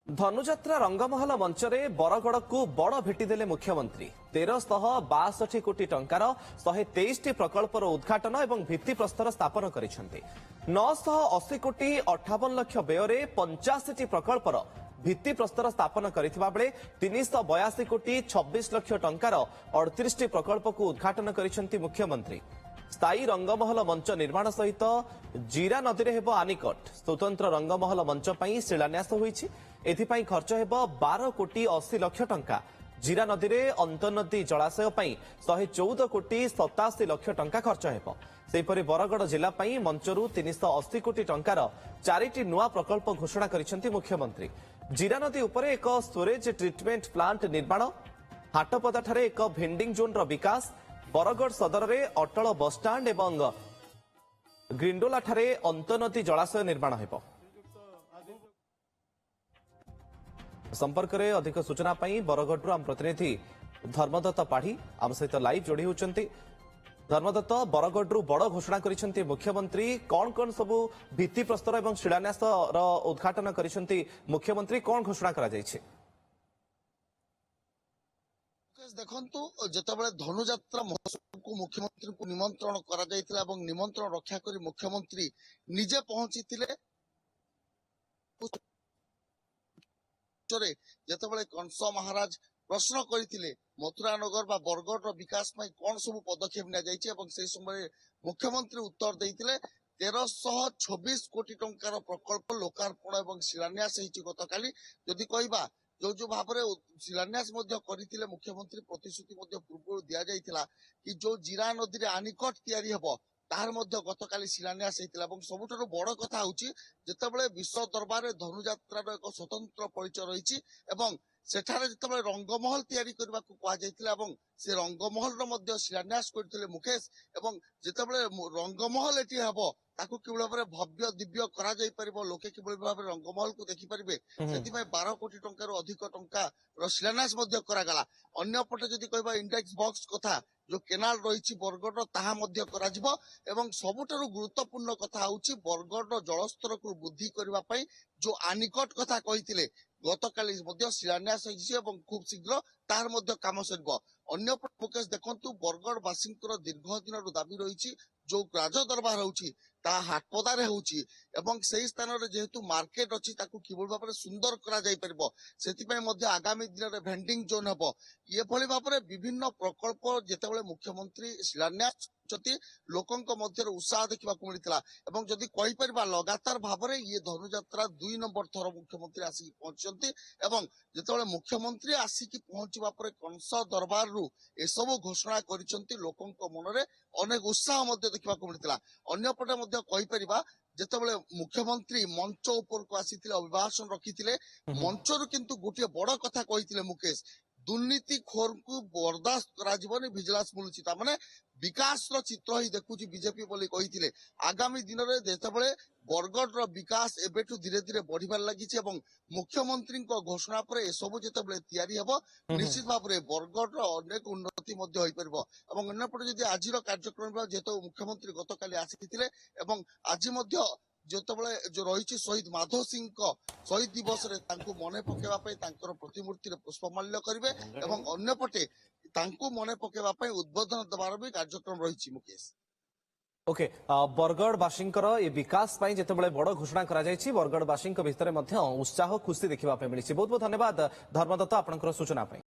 धनुजात्रा रंगमहल मंचरे बरगड़ को बड़ भेटिदेले मुख्यमंत्री 1362 कोटी टंकार 123 प्रकल्पर उद्घाटन और भित्तिप्रस्तर स्थापन कर 980 कोटी 58 लाख व्यय 85 प्रकल्पर भित्तिप्रस्तर स्थापन करथिबा बेले 382 कोटी 26 लाख टंकार 38 प्रकल्प को उद्घाटन करिसेंती मुख्यमंत्री। स्थायी रंगमहल मंच निर्माण सहित जीरा नदी में हेब आनिकट स्वतंत्र रंगमहल मंच पर शिलान्यास होईछि। एथिपाई खर्च हेब 12 कोटी 80 लाख टंका। जीरा नदी में अंतर्नदी जलाशय पर 114 कोटी 87 लाख टंका खर्च हेब। सेहीपरि बरगड़ जिला मंचरू 380 कोटी टंकार 4टी नुआ प्रकल्प घोषणा करिसेंती मुख्यमंत्री। जीरा नदी उपर एक स्टोरेज ट्रिटमेंट प्लांट निर्माण, हाटपदा ठारे एक भेंडिंग जोन विकास, बरगड़ सदर में अटल बसस्टाण्ड एवं ग्रिंडोला ठारे अंतर्नदी जलाशय निर्माण हेब। संपर्क में अधिक सूचना बरगढ़ आम प्रतिनिधि धर्मदत्त पाढ़ी आम सहित लाइव जोड़ी होती। धर्मदत्त, बरगढ़ बड़ घोषणा करिसेंती मुख्यमंत्री, कौन कौन सबू भित्तिप्रस्तर और शिलान्यास उद्घाटन करिसेंती मुख्यमंत्री, कौन घोषणा करा जायछि? देखंतु जेतेबेले धनुजात्रा महोत्सव को मुख्यमंत्री को निमंत्रण करा जायतिला एवं निमंत्रण रक्षा करी मुख्यमंत्री निजे पहुंचीतिले। जेतेबेले कंस महाराज प्रश्न करथिले मथुरा नगर बा बरगढ़ विकास में कौन सब पदक्षेप निया जायछि एवं से समय मुख्यमंत्री उत्तर देइतिले 1326 कोटी टंकार प्रकल्प लोकार्पण एवं शिलान्यास होइछि गतकाली। जदि कहबा जो भाव शिलान्यास करथिले मुख्यमंत्री प्रतिश्रुति पूर्व दिया जाइथिला कि जो जीरा नदी में आनिकट तैयारी हेबो तार गतकाली शिलान्यास होइतिला। एवं सबुठारु बड़ कथा होउछि जेतेबेले विश्व दरबार में धनुजात्रार एक स्वतंत्र परिचय रहिछि एवं सेठारे जेतेबेले रंगमहल तैयारी करबा को कहा जाइतिला एवं से रंगमहल रो शिलान्यास करथिले मुकेश। एवं जेतेबेले रंगमहल एटी हेबो ताकू किभଳି भाବରେ भव्य दिव्य करा जाई परिबो, लोके किभଳି भाବରେ रंगमहल को देखि परिबे, सेति में 12 कोटी टंकार अधिक टंका शिलान्यास मध्य करा गला। अन्य पटे जदि कहबा इंडेक्स बॉक्स कथा जो केनाल रही बरगढ़ ताहा मध्य करा जिवो। एवं सबुठारु गुरुत्वपूर्ण कथा होउछि बरगढ़ जलस्तर को वृद्धि करबा पई जो आनिकट कथा कहिथिले गतकाली मध्य शिलान्यास होइछि एवं खूब शीघ्र तार मध्य काम सरबो। अन्य मुकेश देखंतु बरगढ़ वासींकर दीर्घ दिन दाबी रही जो राज दरबार होउछि ता हाटपदारे होउछि एवं सेही स्थान रे जेहेतु मार्केट अछि ताकू किभଳି भाବରେ सुंदर करा जाई परबो, सेति पय मध्य आगामी दिन रे भेंडिंग जोन हबो। ये भली भाବରେ विभिन्न प्रकल्प जेतेबेले मुख्यमंत्री शिलान्यास चति लोकंक मध्य उत्साह देखा मिलता। एवं जदि कहि परिबा लगातार भाବରେ ये धनुजात्रा 2 नंबर थर मुख्यमंत्री आसिक पहुंचନ୍ତି एवं जेतेबेले मुख्यमंत्री आसिक पहुंचबा परे कंस दरबार रु ए सब घोषणा करिसंती लोकंक मनरे अनेक उत्साह मध्य देखा मिलता। अन्य पटे मध्य कहि परिबा जेतेबेले मुख्यमंत्री मंच ऊपर को आसीथिले अभिभाषण रखिथिले मंचरु किंतु गोटे बड़ कथा कहिथिले मुकेश, दुर्नीति खोर को बर्दाश्त करा जिवनी विजिलेंस मिलुछि तामाने विकास रो चित्र ही देखुछि बीजेपी बोली कहिथिले। आगामी दिन रे जेतेबेले बरगढ़ रो विकास एबेठु धीरे धीरे बढ़िबार लागिछि एवं मुख्यमंत्री को घोषणा पर ए सब जेतेबेले तैयारी हेबो निश्चित भाबरे बरगढ़ रो अनेक उन्नति मध्य होई परबो। एवं अन्य पटे जदि आजिर कार्यक्रम जेतो मुख्यमंत्री गतकाली आसीथिले एवं आज मध्य जेतेबेले जो रही शहीद माधव सिंह शहीद दिवस रे तांको मने पकेवा पई तांकर प्रतिमूर्ति रे पुष्पमाल्य करिवे एवं अन्य पटे तांको मने पकेवा पई उद्बोधन दबार भी कार्यक्रम रही मुकेश। ओके, बरगढ़ वासींकर ये विकास पाई जेतेबेले बड़ घोषणा करा जायछि बरगढ़ वासींक भितरे मध्य उत्साह खुशी देखिबा पे मिलिछि। बहुत बहुत धन्यवाद धर्मदत्त आपनकर सूचना पाई।